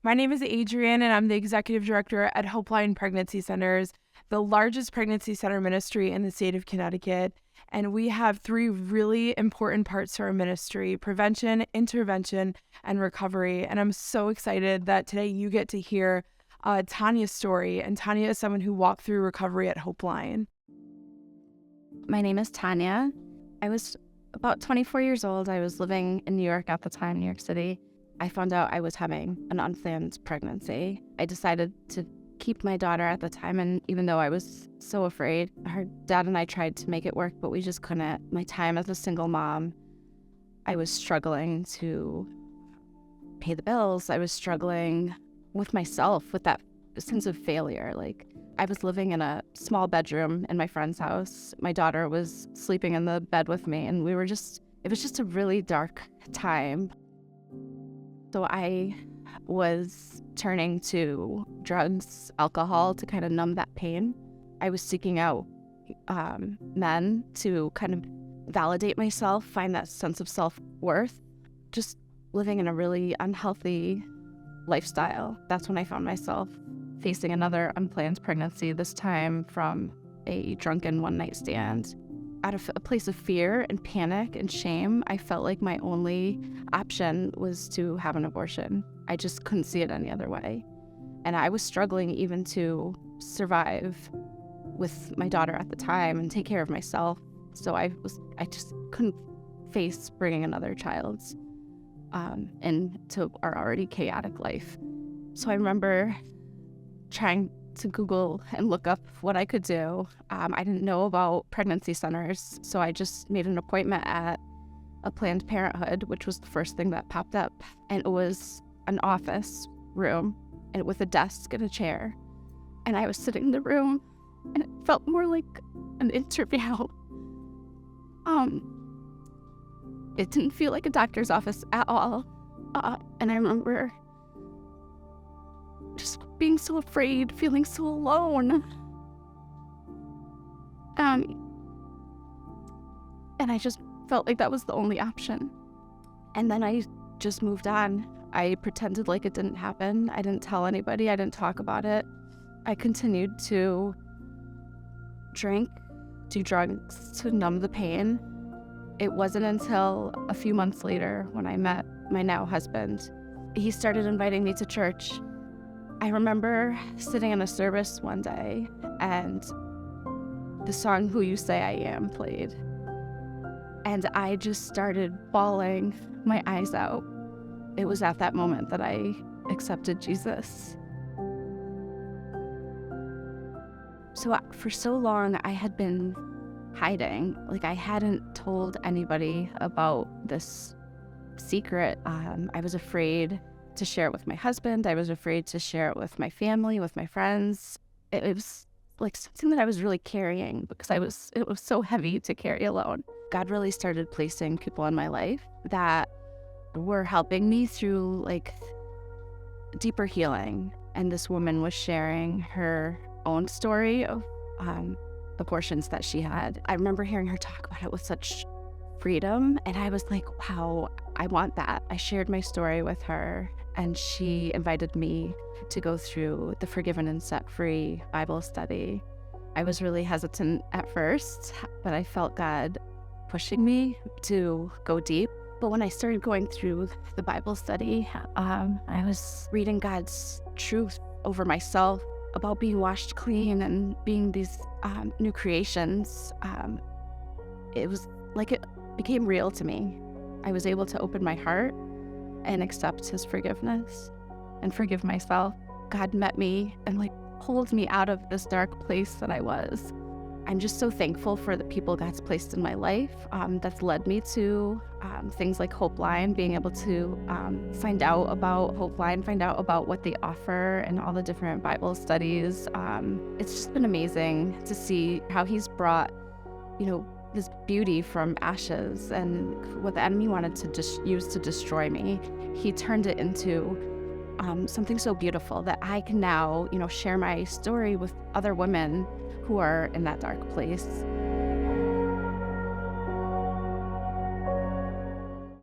My name is Adrienne, and I'm the Executive Director at Hopeline Pregnancy Centers, the largest pregnancy center ministry in the state of Connecticut. And we have three really important parts to our ministry: prevention, intervention, and recovery. And I'm so excited that today you get to hear Tania's story. And Tania is someone who walked through recovery at Hopeline. My name is Tania. I was about 24 years old. I was living in New York at the time, New York City. I found out I was having an unplanned pregnancy. I decided to keep my daughter at the time, and even though I was so afraid, her dad and I tried to make it work, but we just couldn't. My time as a single mom, I was struggling to pay the bills. I was struggling with myself, with that sense of failure. Like, I was living in a small bedroom in my friend's house. My daughter was sleeping in the bed with me, and it was just a really dark time. So I was turning to drugs, alcohol to kind of numb that pain. I was seeking out men to kind of validate myself, find that sense of self-worth, just living in a really unhealthy lifestyle. That's when I found myself facing another unplanned pregnancy, this time from a drunken one-night stand. Out of a place of fear and panic and shame, I felt like my only option was to have an abortion. I just couldn't see it any other way. And I was struggling even to survive with my daughter at the time and take care of myself. So I just couldn't face bringing another child into our already chaotic life. So I remember trying to Google and look up what I could do. I didn't know about pregnancy centers, so I just made an appointment at a Planned Parenthood, which was the first thing that popped up. And it was an office room and with a desk and a chair. And I was sitting in the room, and it felt more like an interview. It didn't feel like a doctor's office at all. And I remember just being so afraid, feeling so alone. And I just felt like that was the only option. And then I just moved on. I pretended like it didn't happen. I didn't tell anybody. I didn't talk about it. I continued to drink, do drugs to numb the pain. It wasn't until a few months later when I met my now husband. He started inviting me to church. I remember sitting in a service one day and the song "Who You Say I Am" played. And I just started bawling my eyes out. It was at that moment that I accepted Jesus. So for so long, I had been hiding. Like, I hadn't told anybody about this secret. I was afraid to share it with my husband. I was afraid to share it with my family, with my friends. It was like something that I was really carrying because it was so heavy to carry alone. God really started placing people in my life that were helping me through like deeper healing. And this woman was sharing her own story of abortions that she had. I remember hearing her talk about it with such freedom, and I was like, wow, I want that. I shared my story with her, and she invited me to go through the Forgiven and Set Free Bible study. I was really hesitant at first, but I felt God pushing me to go deep. But when I started going through the Bible study, I was reading God's truth over myself about being washed clean and being these new creations. It was like it became real to me. I was able to open my heart and accept his forgiveness and forgive myself. God met me and like pulled me out of this dark place that I was. I'm just so thankful for the people God's placed in my life that's led me to things like Hopeline, being able to find out about Hopeline, find out about what they offer and all the different Bible studies. It's just been amazing to see how he's brought, this beauty from ashes, and what the enemy wanted to just use to destroy me, he turned it into something so beautiful that I can now, share my story with other women who are in that dark place.